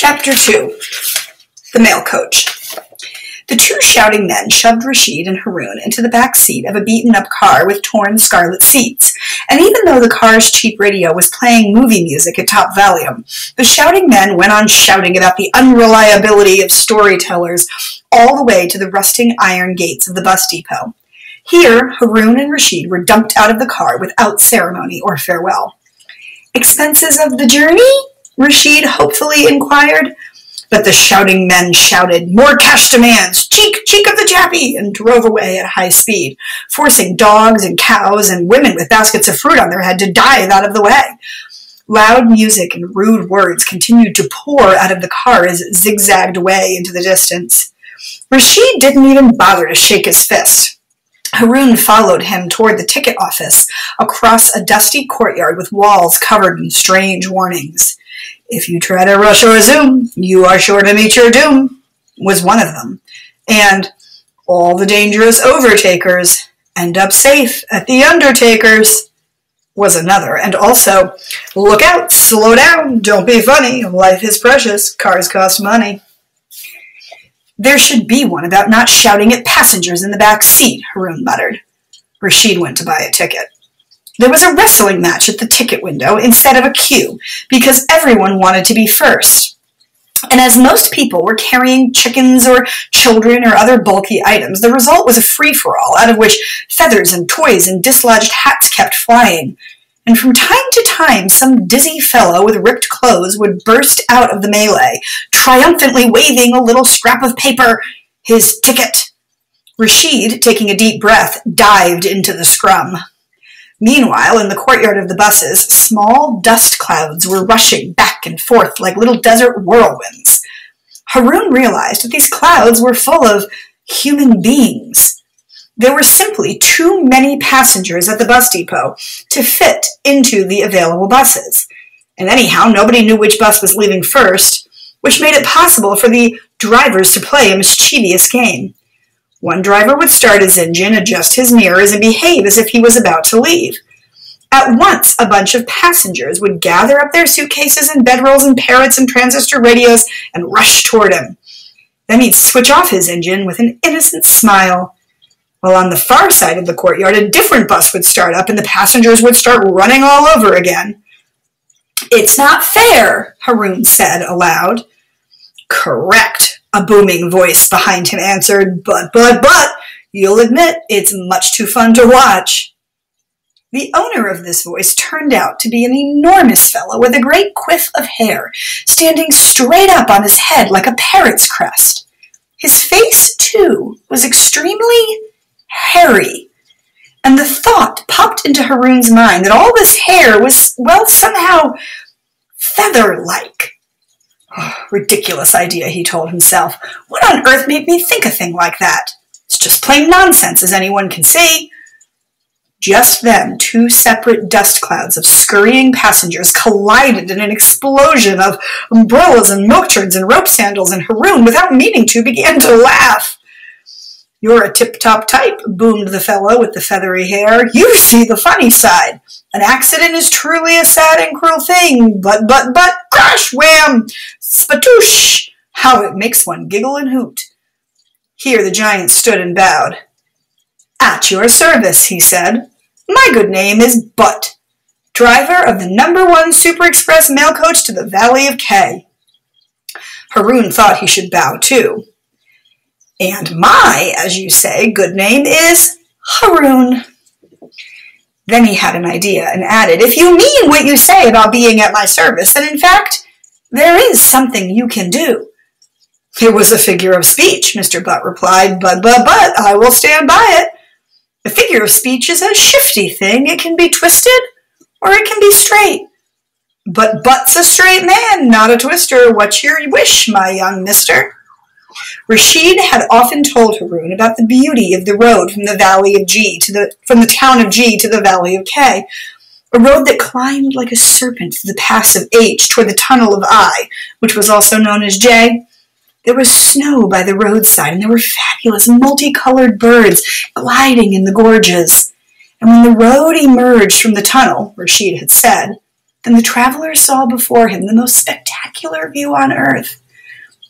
Chapter 2. The Mail Coach. The two shouting men shoved Rashid and Haroun into the back seat of a beaten-up car with torn scarlet seats, and even though the car's cheap radio was playing movie music at top volume, the shouting men went on shouting about the unreliability of storytellers all the way to the rusting iron gates of the bus depot. Here, Haroun and Rashid were dumped out of the car without ceremony or farewell. "Expenses of the journey?" Rashid hopefully inquired. But the shouting men shouted, "More cash demands! Cheek, cheek of the Jappy!" and drove away at high speed, forcing dogs and cows and women with baskets of fruit on their head to dive out of the way. Loud music and rude words continued to pour out of the car as it zigzagged away into the distance. Rashid didn't even bother to shake his fist. Haroun followed him toward the ticket office, across a dusty courtyard with walls covered in strange warnings. "If you try to rush or zoom, you are sure to meet your doom," was one of them. And "all the dangerous overtakers end up safe at the undertakers" was another. And also, "look out, slow down, don't be funny, life is precious, cars cost money." "There should be one about not shouting at passengers in the back seat," Haroun muttered. Rashid went to buy a ticket. There was a wrestling match at the ticket window instead of a queue, because everyone wanted to be first. And as most people were carrying chickens or children or other bulky items, the result was a free-for-all, out of which feathers and toys and dislodged hats kept flying. And from time to time, some dizzy fellow with ripped clothes would burst out of the melee, triumphantly waving a little scrap of paper, his ticket. Rashid, taking a deep breath, dived into the scrum. Meanwhile, in the courtyard of the buses, small dust clouds were rushing back and forth like little desert whirlwinds. Haroun realized that these clouds were full of human beings. There were simply too many passengers at the bus depot to fit into the available buses. And anyhow, nobody knew which bus was leaving first, which made it possible for the drivers to play a mischievous game. One driver would start his engine, adjust his mirrors, and behave as if he was about to leave. At once, a bunch of passengers would gather up their suitcases and bedrolls and parrots and transistor radios and rush toward him. Then he'd switch off his engine with an innocent smile. While on the far side of the courtyard, a different bus would start up and the passengers would start running all over again. "It's not fair," Haroun said aloud. "Correct," a booming voice behind him answered, but, you'll admit it's much too fun to watch." The owner of this voice turned out to be an enormous fellow with a great quiff of hair, standing straight up on his head like a parrot's crest. His face, too, was extremely hairy, and the thought popped into Haroun's mind that all this hair was, well, somehow feather-like. Oh, ridiculous idea, he told himself. What on earth made me think a thing like that? It's just plain nonsense, as anyone can see. Just then, two separate dust clouds of scurrying passengers collided in an explosion of umbrellas and milk truds and rope sandals, and Haroun, without meaning to, began to laugh. "You're a tip-top type," boomed the fellow with the feathery hair. "You see the funny side. An accident is truly a sad and cruel thing, but, crash, wham, spatoosh, how it makes one giggle and hoot." Here the giant stood and bowed. "At your service," he said. "My good name is Butt, driver of the #1 Super Express mail coach to the Valley of K." Haroun thought he should bow too. "And my, as you say, good name is Haroun." Then he had an idea and added, "If you mean what you say about being at my service, then in fact, there is something you can do." "It was a figure of speech," Mr. Butt replied, but, I will stand by it. A figure of speech is a shifty thing. It can be twisted or it can be straight. But Butt's a straight man, not a twister. What's your wish, my young mister?" Rashid had often told Haroun about the beauty of the road from the town of G to the Valley of K, a road that climbed like a serpent through the pass of H toward the tunnel of I, which was also known as J. There was snow by the roadside, and there were fabulous multicolored birds gliding in the gorges. And when the road emerged from the tunnel, Rashid had said, then the traveler saw before him the most spectacular spectacular view on earth.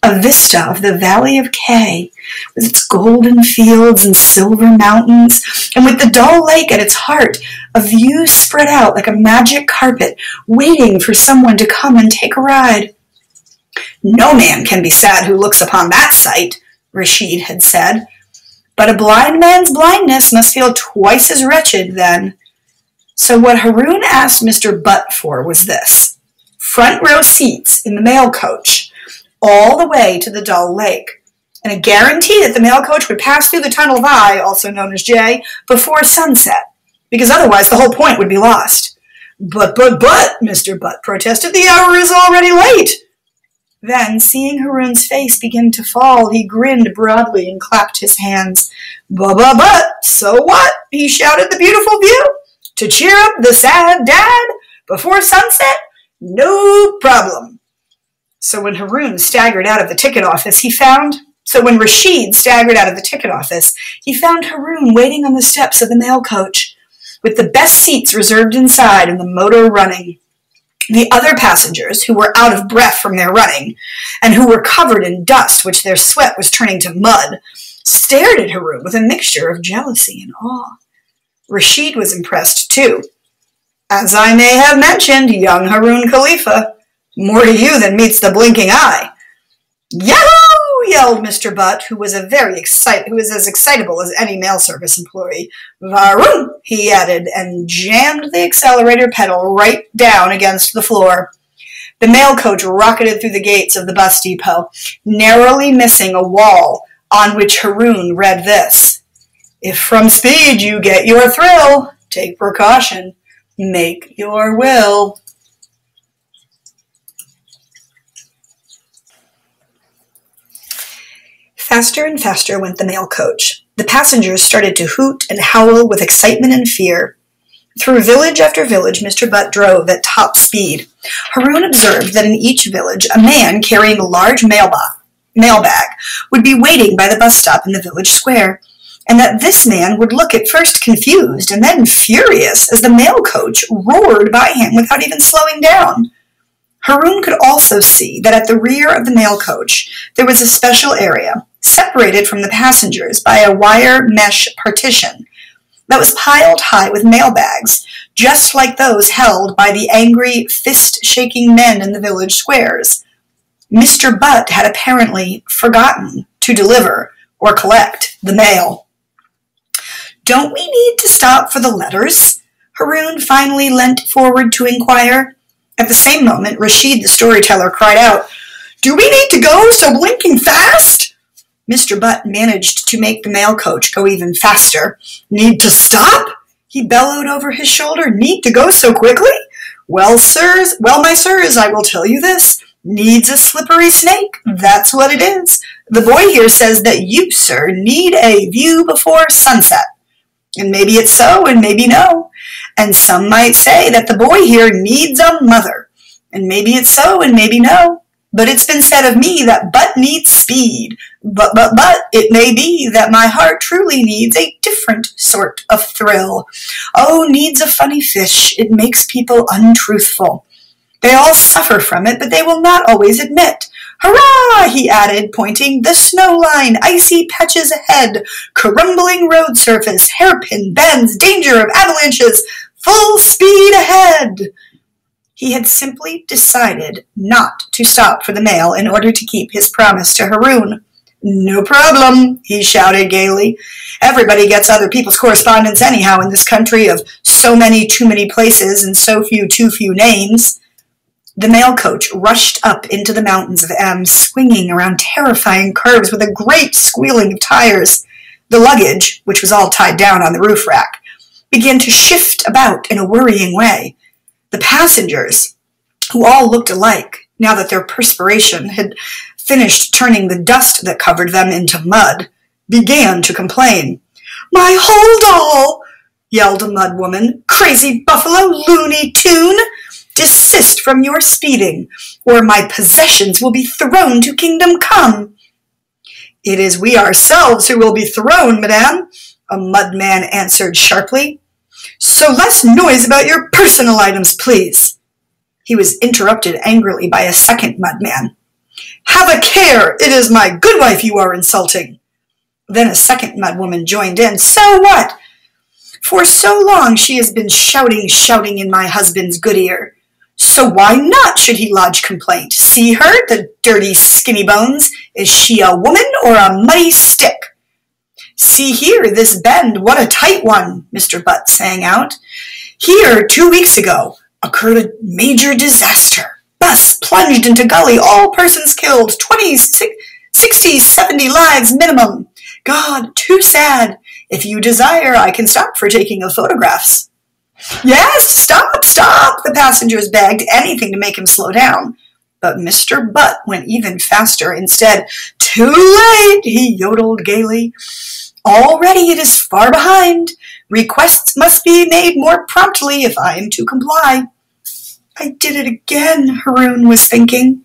A vista of the Valley of K, with its golden fields and silver mountains, and with the dull lake at its heart, a view spread out like a magic carpet, waiting for someone to come and take a ride. "No man can be sad who looks upon that sight," Rashid had said, "but a blind man's blindness must feel twice as wretched then." So what Haroun asked Mr. Butt for was this: front row seats in the mail coach, all the way to the dull lake, and a guarantee that the mail coach would pass through the Tunnel of I, also known as J, before sunset, because otherwise the whole point would be lost. But, Mr. Butt protested, "the hour is already late." Then, seeing Haroun's face begin to fall, he grinned broadly and clapped his hands. But, so what?" he shouted, "the beautiful view? To cheer up the sad dad before sunset? No problem." So when Rashid staggered out of the ticket office, he found Haroun waiting on the steps of the mail coach, with the best seats reserved inside and the motor running. The other passengers, who were out of breath from their running, and who were covered in dust which their sweat was turning to mud, stared at Haroun with a mixture of jealousy and awe. Rashid was impressed too. "As I may have mentioned, young Haroun Khalifa, more to you than meets the blinking eye." "Yahoo!" yelled Mr. Butt, who was as excitable as any mail service employee. "Varoom!" he added, and jammed the accelerator pedal right down against the floor. The mail coach rocketed through the gates of the bus depot, narrowly missing a wall on which Haroun read this: "If from speed you get your thrill, take precaution, make your will." Faster and faster went the mail coach. The passengers started to hoot and howl with excitement and fear. Through village after village, Mr. Butt drove at top speed. Haroun observed that in each village, a man carrying a large mailbag would be waiting by the bus stop in the village square, and that this man would look at first confused and then furious as the mail coach roared by him without even slowing down. Haroun could also see that at the rear of the mail coach there was a special area, separated from the passengers by a wire mesh partition, that was piled high with mailbags, just like those held by the angry, fist-shaking men in the village squares. Mr. Butt had apparently forgotten to deliver or collect the mail. "Don't we need to stop for the letters?" Haroun finally leant forward to inquire. At the same moment, Rashid the storyteller cried out, "Do we need to go so blinking fast?" Mr. Butt managed to make the mail coach go even faster. "Need to stop?" he bellowed over his shoulder. "Need to go so quickly? Well, my sirs, I will tell you this. Needs a slippery snake. That's what it is. The boy here says that you, sir, need a view before sunset. And maybe it's so, and maybe no. And some might say that the boy here needs a mother. And maybe it's so, and maybe no. But it's been said of me that Butt needs speed. But, it may be that my heart truly needs a different sort of thrill. Oh, needs a funny fish. It makes people untruthful. They all suffer from it, but they will not always admit. Hurrah! He added, pointing. The snow line, icy patches ahead, crumbling road surface, hairpin bends, danger of avalanches, full speed ahead. He had simply decided not to stop for the mail in order to keep his promise to Haroun. No problem, he shouted gaily. Everybody gets other people's correspondence anyhow in this country of so many too many places and so few too few names. The mail coach rushed up into the mountains of M, swinging around terrifying curves with a great squealing of tires. The luggage, which was all tied down on the roof rack, began to shift about in a worrying way. The passengers, who all looked alike, now that their perspiration had finished turning the dust that covered them into mud, began to complain. "My hold all!" yelled a mud woman. "Crazy buffalo, loony tune! Desist from your speeding, or my possessions will be thrown to kingdom come." "It is we ourselves who will be thrown, madame," a mudman answered sharply. "So less noise about your personal items, please." He was interrupted angrily by a second mudman. "Have a care! It is my good wife you are insulting." Then a second mudwoman joined in. "So what? For so long she has been shouting in my husband's good ear. So why not should he lodge complaint? See her, the dirty skinny bones. Is she a woman or a muddy stick? See here, this bend, what a tight one," Mr. Butt sang out. "Here, 2 weeks ago, occurred a major disaster. Bus plunged into gully, all persons killed, 20, 60, 70 lives minimum. God, too sad. If you desire, I can stop for taking of photographs." "Yes, stop, the passengers begged, anything to make him slow down. But Mr. Butt went even faster instead. "Too late," he yodeled gaily. "Already it is far behind. Requests must be made more promptly if I am to comply." "I did it again," Haroun was thinking.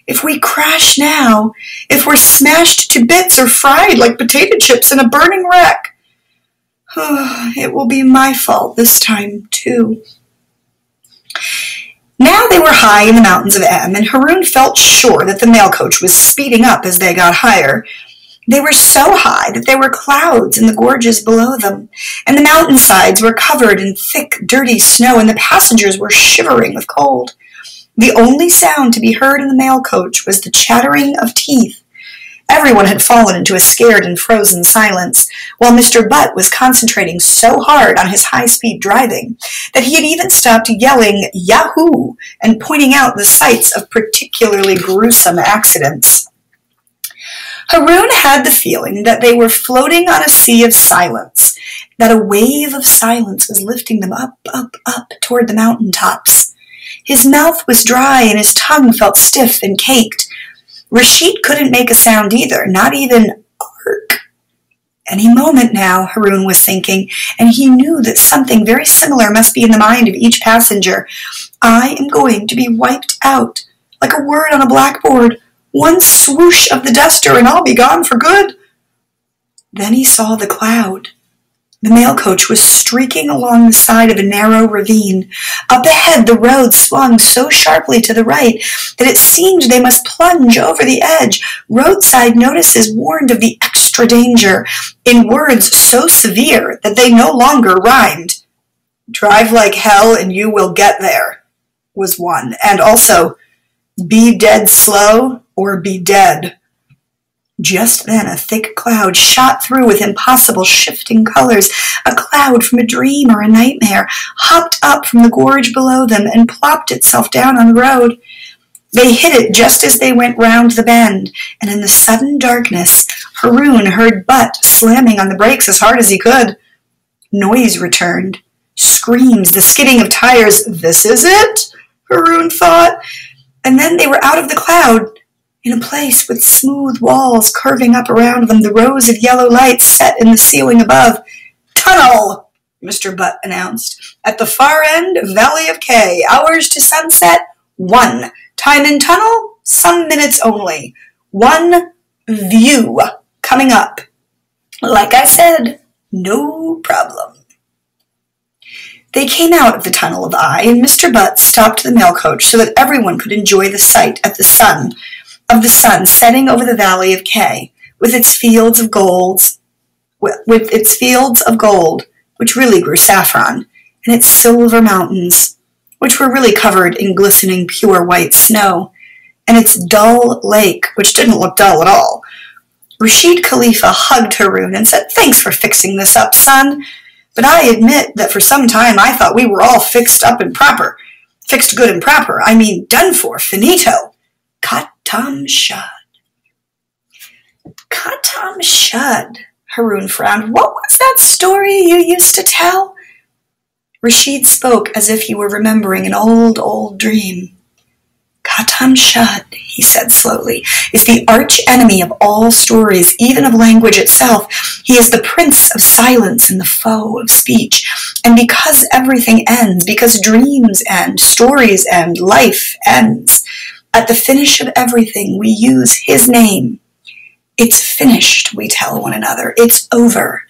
"If we crash now, if we're smashed to bits or fried like potato chips in a burning wreck, it will be my fault this time, too." Now they were high in the mountains of M, and Haroun felt sure that the mail coach was speeding up as they got higher. They were so high that there were clouds in the gorges below them, and the mountainsides were covered in thick, dirty snow, and the passengers were shivering with cold. The only sound to be heard in the mail coach was the chattering of teeth. Everyone had fallen into a scared and frozen silence, while Mr. Butt was concentrating so hard on his high-speed driving that he had even stopped yelling "Yahoo!" and pointing out the sites of particularly gruesome accidents. Haroun had the feeling that they were floating on a sea of silence, that a wave of silence was lifting them up, up, up toward the mountain tops. His mouth was dry and his tongue felt stiff and caked. Rashid couldn't make a sound either, not even "ark." Any moment now, Haroun was thinking, and he knew that something very similar must be in the mind of each passenger. "I am going to be wiped out, like a word on a blackboard. One swoosh of the duster and I'll be gone for good." Then he saw the cloud. The mail coach was streaking along the side of a narrow ravine. Up ahead, the road swung so sharply to the right that it seemed they must plunge over the edge. Roadside notices warned of the extra danger in words so severe that they no longer rhymed. "Drive like hell and you will get there," was one, and also, "Be dead slow or be dead." Just then a thick cloud shot through with impossible shifting colors. A cloud from a dream or a nightmare hopped up from the gorge below them and plopped itself down on the road. They hit it just as they went round the bend, and in the sudden darkness, Haroun heard Butt slamming on the brakes as hard as he could. Noise returned. Screams, the skidding of tires. "This is it," Haroun thought. And then they were out of the cloud, in a place with smooth walls curving up around them, the rows of yellow lights set in the ceiling above. "Tunnel," Mr. Butt announced. "At the far end, Valley of K. Hours to sunset, 1. Time in tunnel, some minutes only. 1 view coming up. Like I said, no problem." They came out of the tunnel of I, and Mr. Butt stopped the mail coach so that everyone could enjoy the sight of the sun setting over the Valley of K, with its fields of gold, which really grew saffron, and its silver mountains, which were really covered in glistening pure white snow, and its dull lake, which didn't look dull at all. Rashid Khalifa hugged Haroun and said, "Thanks for fixing this up, son. But I admit that for some time I thought we were all fixed up and proper. Fixed good and proper. I mean, done for, finito. Khatam shud." "Khatam shud," Haroun frowned. "What was that story you used to tell?" Rashid spoke as if he were remembering an old, old dream. "Khatam shud," he said slowly, "is the arch-enemy of all stories, even of language itself. He is the prince of silence and the foe of speech. And because everything ends, because dreams end, stories end, life ends, at the finish of everything, we use his name. It's finished, we tell one another. It's over.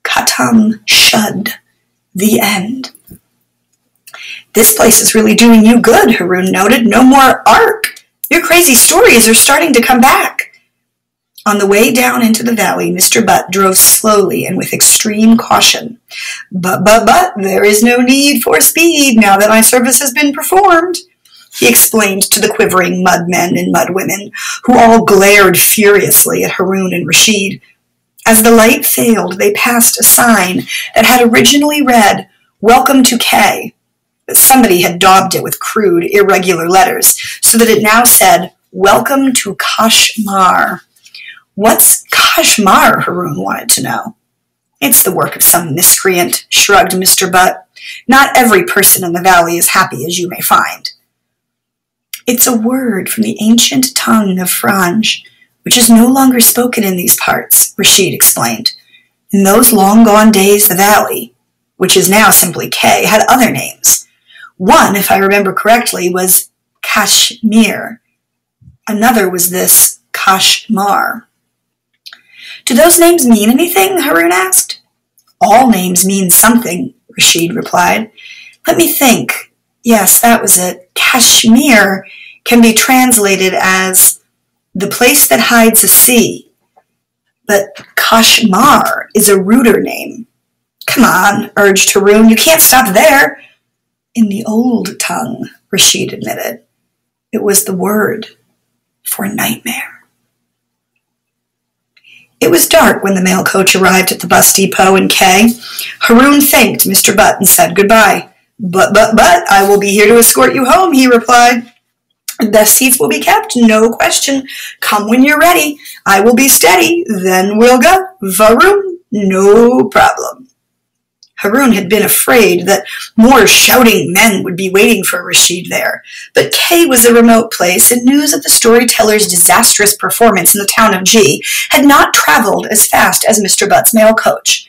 Khatam shud. The end." This place is really doing you good, Haroun noted. No more arc. Your crazy stories are starting to come back. On the way down into the valley, Mr. Butt drove slowly and with extreme caution. But, there is no need for speed now that my service has been performed, he explained to the quivering mud men and mud women, who all glared furiously at Haroun and Rashid. As the light failed, they passed a sign that had originally read, "Welcome to K." But somebody had daubed it with crude, irregular letters, so that it now said, "Welcome to Kashmar." What's Kashmar? Haroun wanted to know. It's the work of some miscreant, shrugged Mr. Butt. Not every person in the valley is happy, as you may find. It's a word from the ancient tongue of Franj, which is no longer spoken in these parts, Rashid explained. In those long-gone days, the valley, which is now simply K, had other names. One, if I remember correctly, was Kashmir. Another was this Kashmar. Do those names mean anything? Haroun asked. All names mean something, Rashid replied. Let me think. Yes, that was it. Kashmir can be translated as the place that hides a sea. But Kashmar is a ruder name. Come on, urged Haroun. You can't stop there. In the old tongue, Rashid admitted, it was the word for nightmare. It was dark when the mail coach arrived at the bus depot in K. Haroun thanked Mr. Butt and said goodbye. But, I will be here to escort you home, he replied. Best seats will be kept, no question. Come when you're ready. I will be steady. Then we'll go. Varoom, no problem. Haroun had been afraid that more shouting men would be waiting for Rashid there, but K was a remote place, and news of the storyteller's disastrous performance in the town of G had not traveled as fast as Mr. Butt's mail coach.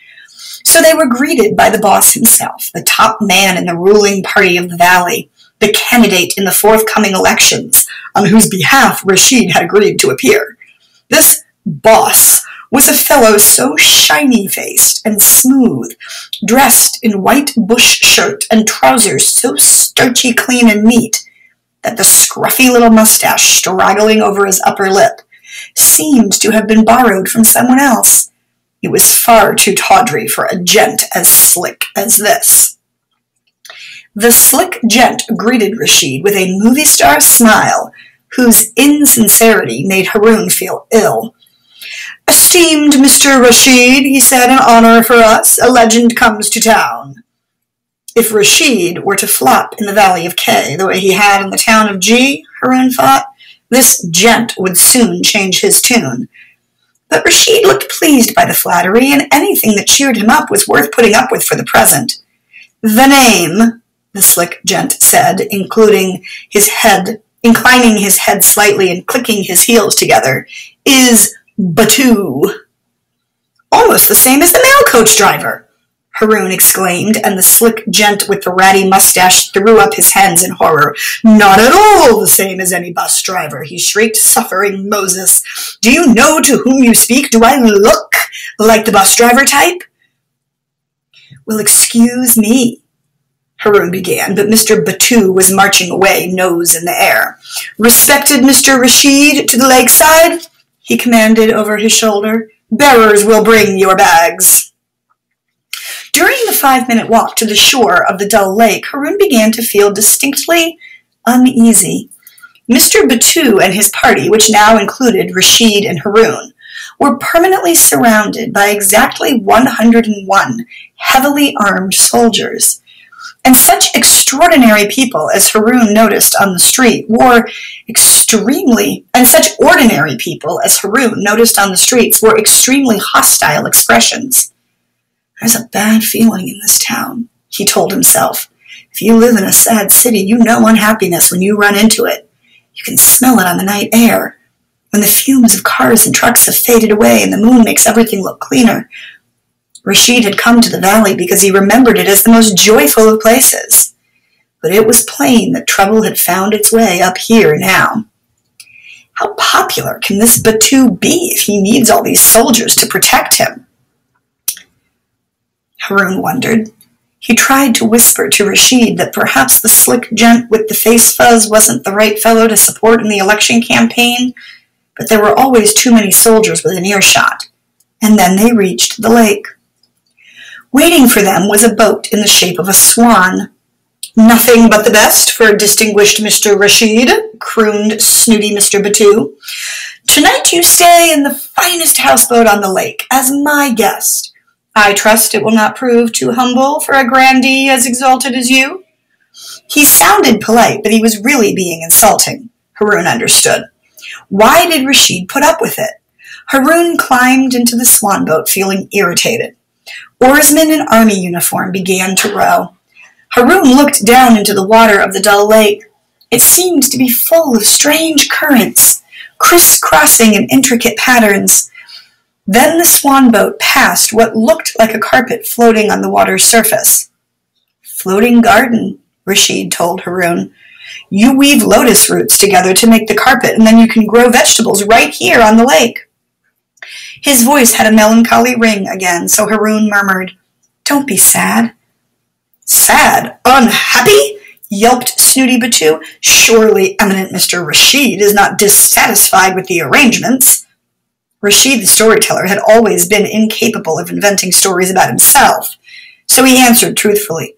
So they were greeted by the boss himself, the top man in the ruling party of the valley, the candidate in the forthcoming elections, on whose behalf Rashid had agreed to appear. This boss was a fellow so shiny-faced and smooth, dressed in white bush shirt and trousers so starchy clean and neat, that the scruffy little mustache straggling over his upper lip seemed to have been borrowed from someone else. It was far too tawdry for a gent as slick as this. The slick gent greeted Rashid with a movie star smile, whose insincerity made Haroun feel ill. Esteemed Mr. Rashid, he said, an honor for us. A legend comes to town. If Rashid were to flop in the valley of K the way he had in the town of G, Haroun thought, this gent would soon change his tune. But Rashid looked pleased by the flattery, and anything that cheered him up was worth putting up with for the present. The name, the slick gent said, inclining his head slightly and clicking his heels together, is Batu. Almost the same as the mail coach driver, Haroun exclaimed, and the slick gent with the ratty mustache threw up his hands in horror. Not at all the same as any bus driver, he shrieked, suffering Moses. Do you know to whom you speak? Do I look like the bus driver type? Well, excuse me, Haroun began, but Mr. Batu was marching away, nose in the air. Respected Mr. Rashid, to the lakeside, he commanded over his shoulder. Bearers will bring your bags. During the 5-minute walk to the shore of the dull lake, Haroun began to feel distinctly uneasy. Mr. Batu and his party, which now included Rashid and Haroun, were permanently surrounded by exactly 101 heavily armed soldiers. And such extraordinary people as Haroun noticed on the street wore extremely hostile expressions. There's a bad feeling in this town, he told himself. If you live in a sad city, you know unhappiness when you run into it. You can smell it on the night air. When the fumes of cars and trucks have faded away and the moon makes everything look cleaner. Rashid had come to the valley because he remembered it as the most joyful of places. But it was plain that trouble had found its way up here now. How popular can this Batu be if he needs all these soldiers to protect him? Haroun wondered. He tried to whisper to Rashid that perhaps the slick gent with the face fuzz wasn't the right fellow to support in the election campaign, but there were always too many soldiers within earshot. And then they reached the lake. Waiting for them was a boat in the shape of a swan. "Nothing but the best for distinguished Mr. Rashid," crooned snooty Mr. Batu. "Tonight you stay in the finest houseboat on the lake, as my guest. I trust it will not prove too humble for a grandee as exalted as you." He sounded polite, but he was really being insulting. Haroun understood. Why did Rashid put up with it? Haroun climbed into the swan boat, feeling irritated. Oarsmen in army uniform began to row. Haroun looked down into the water of the dull lake. It seemed to be full of strange currents, crisscrossing in intricate patterns. Then the swan boat passed what looked like a carpet floating on the water's surface. "Floating garden," Rashid told Haroun. "You weave lotus roots together to make the carpet, and then you can grow vegetables right here on the lake." His voice had a melancholy ring again, so Haroun murmured, "Don't be sad." "Sad? Unhappy?" yelped Snooty Batu. "Surely eminent Mr. Rashid is not dissatisfied with the arrangements." Rashid the storyteller had always been incapable of inventing stories about himself, so he answered truthfully,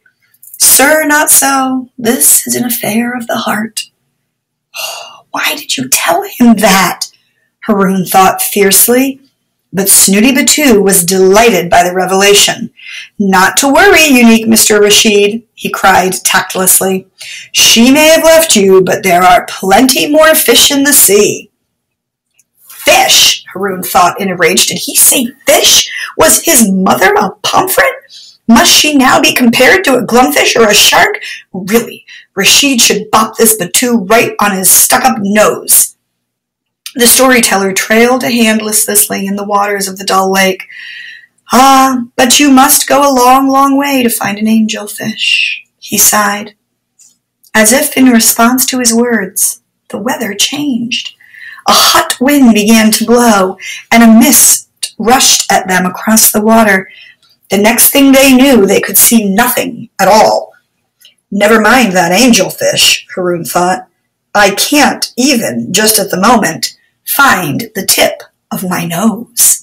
"Sir, not so. This is an affair of the heart." Why did you tell him that? Haroun thought fiercely. But Snooty Batu was delighted by the revelation. "Not to worry, unique Mr. Rashid," he cried tactlessly. "She may have left you, but there are plenty more fish in the sea." Fish? Haroun thought in a rage. Did he say fish? Was his mother a pomfret? Must she now be compared to a glumfish or a shark? Really, Rashid should bop this Batu right on his stuck-up nose. The storyteller trailed a hand listlessly in the waters of the dull lake. "Ah, but you must go a long, long way to find an angelfish," he sighed. As if in response to his words, the weather changed. A hot wind began to blow, and a mist rushed at them across the water. The next thing they knew, they could see nothing at all. "Never mind that angelfish," Haroun thought. "I can't even, just at the moment, find the tip of my nose."